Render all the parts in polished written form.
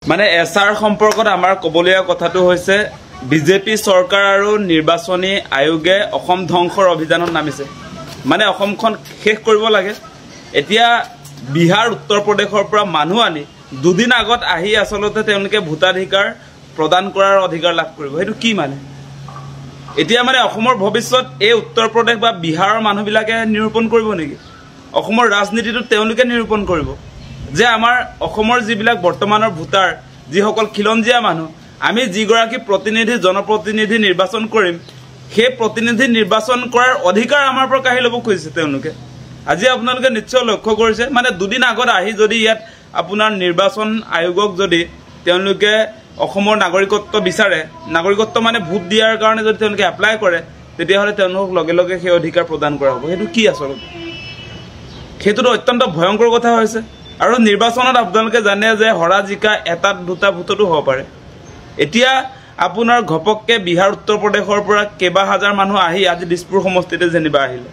মানে এছাৰ সম্পৰ্কত আমাৰ ক'বলগীয়া কথাটো হৈছে বিজেপি চৰকাৰ আৰু নিৰ্বাচনী আয়োগে অসম ধ্বংসৰ অভিযানত নামিছে। মানে অসমখন শেষ কৰিব লাগে। এতিয়া বিহাৰ উত্তৰ প্ৰদেশৰ পৰা মানুহ আনি দুদিন আগত আহি আচলতে তেওঁলোকে ভোটাধিকাৰ প্ৰদান কৰাৰ অধিকাৰ লাভ কৰিব। সেইটো কি মানে? এতিয়া মানে অসমৰ ভৱিষ্যত এই উত্তৰ প্ৰদেশ বা বিহাৰৰ মানুহবিলাকে নিৰূপণ কৰিব নেকি? অসমৰ ৰাজনীতিটো তেওঁলোকে নিৰূপণ কৰিব যে আমাৰ অসমৰ যিবিলাক বৰ্তমানৰ ভোটাৰ, যিসকল খিলঞ্জীয়া মানুহ, আমি যিগৰাকী প্ৰতিনিধি জনপ্ৰতিনিধি নিৰ্বাচন কৰিম, সেই প্ৰতিনিধি নিৰ্বাচন কৰাৰ অধিকাৰ আমাৰ পৰা কাঢ়ি ল'ব খুজিছে তেওঁলোকে। আজি আপোনালোকে নিশ্চয় লক্ষ্য কৰিছে, মানে দুদিন আগত আহি যদি ইয়াত আপোনাৰ নিৰ্বাচন আয়োগক যদি তেওঁলোকে অসমৰ নাগৰিকত্ব বিচাৰে, নাগৰিকত্ব মানে ভোট দিয়াৰ কাৰণে যদি তেওঁলোকে এপ্লাই কৰে, তেতিয়াহ'লে তেওঁলোকক লগে লগে সেই অধিকাৰ প্ৰদান কৰা হ'ব। সেইটো কি আচলতে? সেইটোতো অত্যন্ত ভয়ংকৰ কথা হৈছে। আৰু নিৰ্বাচনত আপোনালোকে জানে যে হৰা জিকা এটা দুটা ভোটতো হ'ব পাৰে। এতিয়া আপোনাৰ ঘপককৈ বিহাৰ উত্তৰ প্ৰদেশৰ পৰা কেইবা হাজাৰ মানুহ আহি আজি দিছপুৰ সমষ্টিতে যেনিবা আহিলে,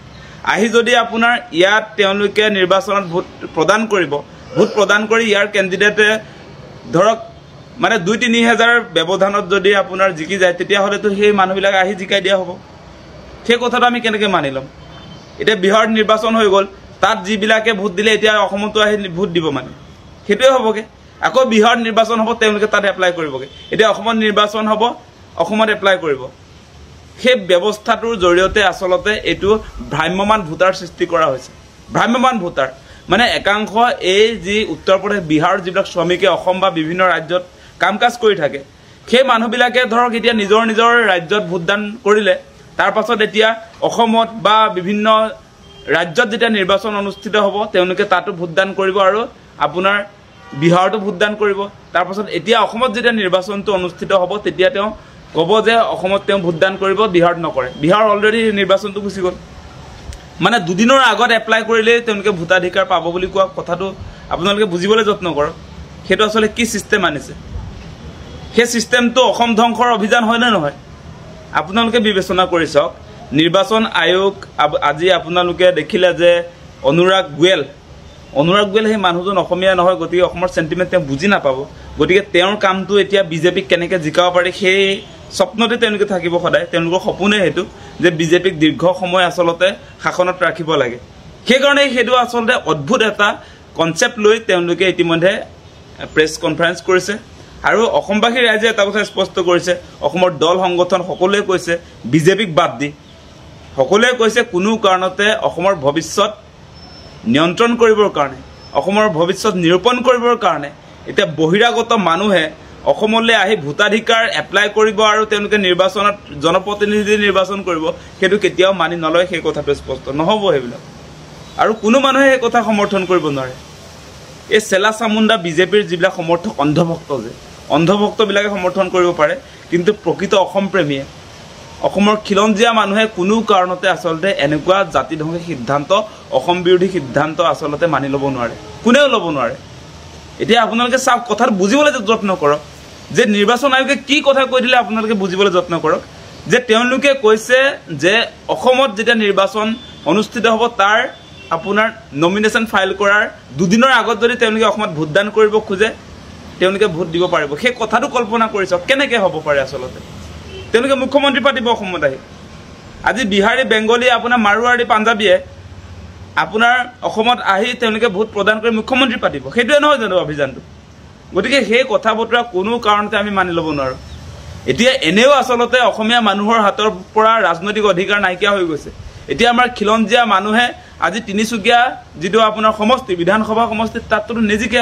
আহি যদি আপোনাৰ ইয়াত তেওঁলোকে নিৰ্বাচনত ভোট প্ৰদান কৰিব, ভোট প্ৰদান কৰি ইয়াৰ কেণ্ডিডেটে ধৰক মানে ২-৩ হাজাৰ ব্যৱধানত যদি আপোনাৰ জিকি যায়, তেতিয়াহ'লেতো সেই মানুহবিলাক আহি জিকাই দিয়া হ'ব। সেই কথাটো আমি কেনেকৈ মানি ল'ম? এতিয়া বিহাৰত নিৰ্বাচন হৈ গ'ল, তাত যিবিলাকে ভোট দিলে এতিয়া অসমতো আহি ভোট দিব, মানে সেইটোৱে হ'বগৈ। আকৌ বিহাৰত নিৰ্বাচন হ'ব, তেওঁলোকে তাত এপ্লাই কৰিবগৈ। এতিয়া অসমত নিৰ্বাচন হ'ব, অসমত এপ্লাই কৰিব। সেই ব্যৱস্থাটোৰ জৰিয়তে আচলতে এইটো ভ্ৰাম্যমান ভোটাৰ সৃষ্টি কৰা হৈছে। ভ্ৰাম্যমান ভোটাৰ মানে একাংশ এই যি উত্তৰ প্ৰদেশ বিহাৰৰ যিবিলাক শ্ৰমিকে অসম বা বিভিন্ন ৰাজ্যত কাম কাজ কৰি থাকে, সেই মানুহবিলাকে ধৰক এতিয়া নিজৰ নিজৰ ৰাজ্যত ভোটদান কৰিলে, তাৰ পাছত এতিয়া অসমত বা বিভিন্ন ৰাজ্যত যেতিয়া নিৰ্বাচন অনুষ্ঠিত হ'ব, তেওঁলোকে তাতো ভোটদান কৰিব আৰু আপোনাৰ বিহাৰতো ভোটদান কৰিব। তাৰপাছত এতিয়া অসমত যেতিয়া নিৰ্বাচনটো অনুষ্ঠিত হ'ব, তেতিয়া তেওঁ ক'ব যে অসমত তেওঁ ভোটদান কৰিব, বিহাৰত নকৰে। বিহাৰ অলৰেডি নিৰ্বাচনটো গুচি গ'ল। মানে দুদিনৰ আগত এপ্লাই কৰিলেই তেওঁলোকে ভোটাধিকাৰ পাব বুলি কোৱা কথাটো আপোনালোকে বুজিবলৈ যত্ন কৰক। সেইটো আচলতে কি ছিষ্টেম আনিছে? সেই ছিষ্টেমটো অসম ধ্বংসৰ অভিযান হয় নে নহয়? আপোনালোকে বিবেচনা কৰি চাওক। নিৰ্বাচন আয়োগ আজি আপোনালোকে দেখিলে যে অনুৰাগ গোৱেল সেই মানুহজন অসমীয়া নহয়, গতিকে অসমৰ চেণ্টিমেণ্ট তেওঁ বুজি নাপাব। গতিকে তেওঁৰ কামটো এতিয়া বিজেপিক কেনেকৈ জিকাব পাৰি সেই স্বপ্নতে তেওঁলোকে থাকিব সদায়। তেওঁলোকৰ সপোনে সেইটো যে বিজেপিক দীৰ্ঘ সময় আচলতে শাসনত ৰাখিব লাগে। সেইকাৰণে সেইটো আচলতে অদ্ভুত এটা কনচেপ্ট লৈ তেওঁলোকে ইতিমধ্যে প্ৰেছ কনফাৰেঞ্চ কৰিছে। আৰু অসমবাসী ৰাইজে এটা কথা স্পষ্ট কৰিছে, অসমৰ দল সংগঠন সকলোৱে কৈছে বিজেপিক বাদ দি, সকলোৱে কৈছে কোনো কাৰণতে অসমৰ ভৱিষ্যত নিয়ন্ত্ৰণ কৰিবৰ কাৰণে, অসমৰ ভৱিষ্যত নিৰূপণ কৰিবৰ কাৰণে এতিয়া বহিৰাগত মানুহে অসমলৈ আহি ভোটাধিকাৰ এপ্লাই কৰিব আৰু তেওঁলোকে নিৰ্বাচনত জনপ্ৰতিনিধি নিৰ্বাচন কৰিব, সেইটো কেতিয়াও মানি নলয়। সেই কথাটো স্পষ্ট নহ'ব সেইবিলাক। আৰু কোনো মানুহে সেই কথা সমৰ্থন কৰিব নোৱাৰে। এই চেলা চামুণ্ডা বিজেপিৰ যিবিলাক সমৰ্থক অন্ধভক্তবিলাকে সমৰ্থন কৰিব পাৰে, কিন্তু প্ৰকৃত অসম প্ৰেমীয়ে, অসমৰ খিলঞ্জীয়া মানুহে কোনো কাৰণতে আচলতে এনেকুৱা জাতিধ্বংসী সিদ্ধান্ত, অসম বিৰোধী সিদ্ধান্ত আচলতে মানি ল'ব নোৱাৰে, কোনেও ল'ব নোৱাৰে। এতিয়া আপোনালোকে চাওক, কথাটো বুজিবলৈ যত্ন কৰক যে নিৰ্বাচন আয়োগে কি কথা কৈ দিলে আপোনালোকে বুজিবলৈ যত্ন কৰক। যে তেওঁলোকে কৈছে যে অসমত যেতিয়া নিৰ্বাচন অনুষ্ঠিত হ'ব, তাৰ আপোনাৰ নমিনেশ্যন ফাইল কৰাৰ দুদিনৰ আগত যদি তেওঁলোকে অসমত ভোটদান কৰিব খোজে, তেওঁলোকে ভোট দিব পাৰিব। সেই কথাটো কল্পনা কৰি চাওক কেনেকৈ হ'ব পাৰে আচলতে। তেওঁলোকে মুখ্যমন্ত্ৰী পাতিব অসমত আহি। আজি বিহাৰী, বেংগলী, আপোনাৰ মাৰোৱাৰী, পাঞ্জাবীয়ে আপোনাৰ অসমত আহি তেওঁলোকে ভোট প্ৰদান কৰি মুখ্যমন্ত্ৰী পাতিব। সেইটোৱে নহয় জানো অভিযানটো? গতিকে সেই কথা বতৰা কোনো কাৰণতে আমি মানি ল'ব নোৱাৰোঁ। এতিয়া এনেও আচলতে অসমীয়া মানুহৰ হাতৰ পৰা ৰাজনৈতিক অধিকাৰ নাইকিয়া হৈ গৈছে। এতিয়া আমাৰ খিলঞ্জীয়া মানুহে আজি তিনিচুকীয়া যিটো আপোনাৰ সমষ্টি, বিধানসভা সমষ্টি, তাততো নিজিকে।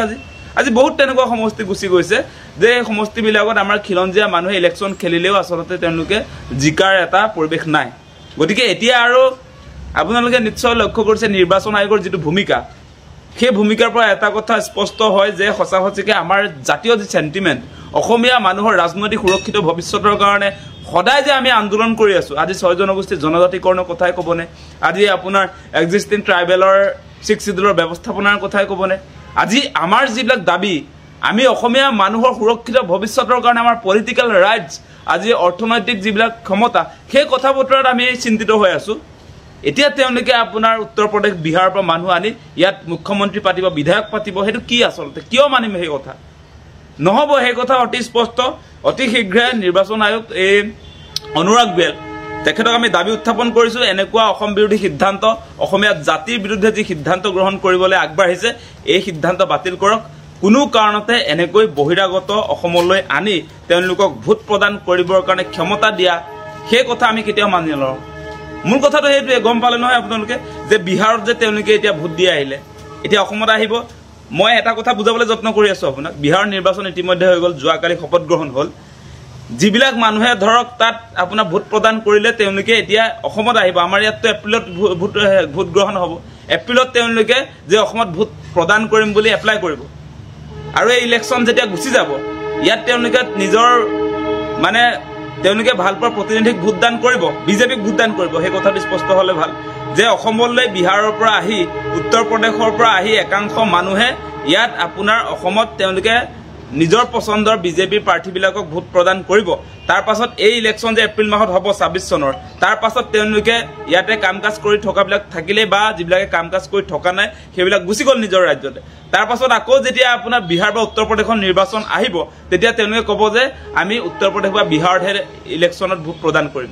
আজি বহুত তেনেকুৱা সমষ্টি গুচি গৈছে যে এই সমষ্টিবিলাকত আমাৰ খিলঞ্জীয়া মানুহে ইলেকশ্যন খেলিলেও আচলতে তেওঁলোকে জিকাৰ এটা পৰিৱেশ নাই। গতিকে এতিয়া আৰু আপোনালোকে নিশ্চয় লক্ষ্য কৰিছে নিৰ্বাচন আয়োগৰ যিটো ভূমিকা, সেই ভূমিকাৰ পৰা এটা কথা স্পষ্ট হয় যে সঁচা সঁচিকৈ আমাৰ জাতীয় যি চেণ্টিমেণ্ট, অসমীয়া মানুহৰ ৰাজনৈতিক সুৰক্ষিত ভৱিষ্যতৰ কাৰণে সদায় যে আমি আন্দোলন কৰি আছোঁ। আজি 6 জনগোষ্ঠীৰ জনজাতিকৰণৰ কথাই ক'বনে? আজি আপোনাৰ এক্সিষ্টিং ট্ৰাইবেলৰ 6 শিডিউলৰ ব্যৱস্থাপনাৰ কথাই ক'বনে? আজি আমাৰ যিবিলাক দাবী, আমি অসমীয়া মানুহৰ সুৰক্ষিত ভৱিষ্যতৰ কাৰণে আমাৰ পলিটিকেল ৰাইটছ, আজি অৰ্থনৈতিক যিবিলাক ক্ষমতা, সেই কথা বতৰাত আমি চিন্তিত হৈ আছোঁ। এতিয়া তেওঁলোকে আপোনাৰ উত্তৰ প্ৰদেশ, বিহাৰৰ পৰা মানুহ আনি ইয়াত মুখ্যমন্ত্ৰী পাতিব, বিধায়ক পাতিব। সেইটো কি আচলতে? কিয় মানিম সেই কথা? নহ'ব সেই কথা অতি স্পষ্ট অতি শীঘ্ৰে নিৰ্বাচন আয়োগ এই অনুৰাগ বেল তেখেতক আমি দাবী উত্থাপন কৰিছোঁ এনেকুৱা অসম বিৰোধী সিদ্ধান্ত অসমীয়া জাতিৰ বিৰুদ্ধে যি সিদ্ধান্ত গ্ৰহণ কৰিবলৈ আগবাঢ়িছে এই সিদ্ধান্ত বাতিল কৰক কোনো কাৰণতে এনেকৈ বহিৰাগত অসমলৈ আনি তেওঁলোকক ভোট প্ৰদান কৰিবৰ কাৰণে ক্ষমতা দিয়া সেই কথা আমি কেতিয়াও মানি নলওঁ মূল কথাটো সেইটোৱে গম পালে নহয় আপোনালোকে যে বিহাৰত যে তেওঁলোকে এতিয়া ভোট দি আহিলে এতিয়া অসমত আহিব মই এটা কথা বুজাবলৈ যত্ন কৰি আছোঁ আপোনাক বিহাৰৰ নিৰ্বাচন ইতিমধ্যে হৈ গ'ল যোৱাকালি শপত গ্ৰহণ হ'ল যিবিলাক মানুহে ধৰক তাত আপোনাৰ ভোট প্ৰদান কৰিলে তেওঁলোকে এতিয়া অসমত আহিব আমাৰ ইয়াততো এপ্ৰিলত ভোট গ্ৰহণ হ'ব এপ্ৰিলত তেওঁলোকে যে অসমত ভোট প্ৰদান কৰিম বুলি এপ্লাই কৰিব আৰু এই ইলেকশ্যন যেতিয়া গুচি যাব ইয়াত তেওঁলোকে নিজৰ মানে তেওঁলোকে ভাল পোৱা প্ৰতিনিধিক ভোটদান কৰিব বিজেপিক ভোটদান কৰিব সেই কথাটো স্পষ্ট হ'লে ভাল যে অসমলৈ বিহাৰৰ পৰা আহি উত্তৰ প্ৰদেশৰ পৰা আহি একাংশ মানুহে ইয়াত আপোনাৰ অসমত তেওঁলোকে নিজৰ পছন্দৰ বিজেপি প্ৰাৰ্থীবিলাকক ভোট প্ৰদান কৰিব তাৰ পাছত এই ইলেকশ্যন যে এপ্ৰিল মাহত হ'ব ২৬ চনৰ তাৰ পাছত তেওঁলোকে ইয়াতে কাম কাজ কৰি থকাবিলাক থাকিলে বা যিবিলাকে কাম কাজ কৰি থকা নাই সেইবিলাক গুচি গ'ল নিজৰ ৰাজ্যতে তাৰ পাছত আকৌ যেতিয়া আপোনাৰ বিহাৰ বা উত্তৰ প্ৰদেশৰ নিৰ্বাচন আহিব তেতিয়া তেওঁলোকে ক'ব যে আমি উত্তৰ প্ৰদেশ বা বিহাৰতহে ইলেকশ্যনত ভোট প্ৰদান কৰিম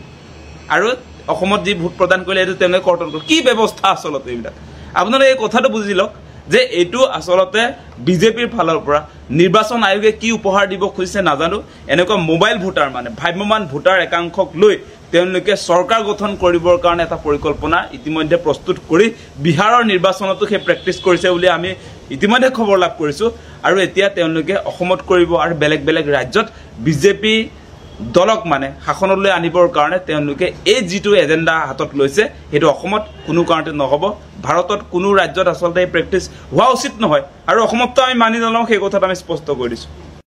আৰু অসমত যি ভোট প্ৰদান কৰিলে এইটো তেওঁলোকে কৰ্তন কৰিব কি ব্যৱস্থা আচলতে এইবিলাক আপোনালোকে এই কথাটো বুজি লওক যে এইটো আচলতে বিজেপিৰ ফালৰ পৰা নিৰ্বাচন আয়োগে কি উপহাৰ দিব খুজিছে নাজানো এনেকুৱা মোবাইল ভোটাৰ মানে ভাম্যমান ভোটাৰ একাংশক লৈ তেওঁলোকে চৰকাৰ গঠন কৰিবৰ কাৰণে এটা পৰিকল্পনা ইতিমধ্যে প্ৰস্তুত কৰি বিহাৰৰ নিৰ্বাচনতো সেই প্ৰেক্টিছ কৰিছে বুলি আমি ইতিমধ্যে খবৰ লাভ কৰিছোঁ আৰু এতিয়া তেওঁলোকে অসমত কৰিব আৰু বেলেগ বেলেগ ৰাজ্যত বিজেপি দলক মানে শাসনলৈ আনিবৰ কাৰণে তেওঁলোকে এই যিটো এজেণ্ডা হাতত লৈছে সেইটো অসমত কোনো কাৰণতে নহ'ব ভাৰতত কোনো ৰাজ্যত আচলতে এই প্ৰেক্টিছ হোৱা উচিত নহয় আৰু অসমততো আমি মানি নলওঁ সেই কথাটো আমি স্পষ্ট কৰি দিছোঁ